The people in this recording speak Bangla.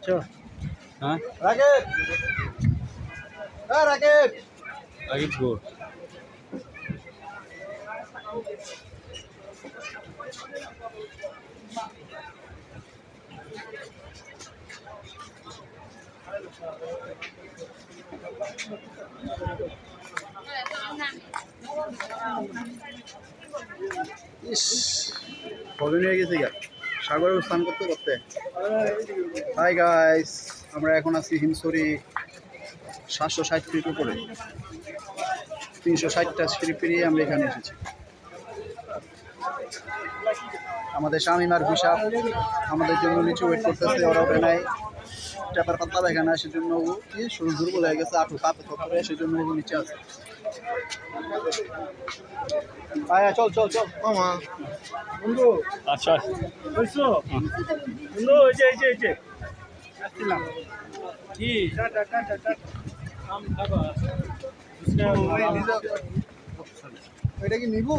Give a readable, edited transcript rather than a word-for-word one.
বুঝছো? হ্যাঁ রাকেব, হ্যাঁ রাকেব, রাকিব গো ইস প্রবলেম হয়ে গেছে গা সাগরে স্নান করতে করতে। হাই গাইস, আমরা এখন আছি হিমসরি 760 ফিট উপরে, 360টা সিঁড়ি পেরিয়ে আমরা এখানে এসেছি। আমাদের শামিমার হিসাব আমাদের জন্য নিচে ওয়েট করতেছে, ওরা ওঠে নাই। ট্যাপার পাতলা এখানে সেজন্য ও কি শরীর দুর্বল হয়ে গেছে, আটু কাপে থপরে, সেজন্য ও নিচে আছে। আয়া চল চল চল মামা বন্ধু। আচ্ছা বুঝছো বন্ধু, এই যে আসছিলাম কি টাটা টাটা টাটা আম খাবা এটা কি নিবো?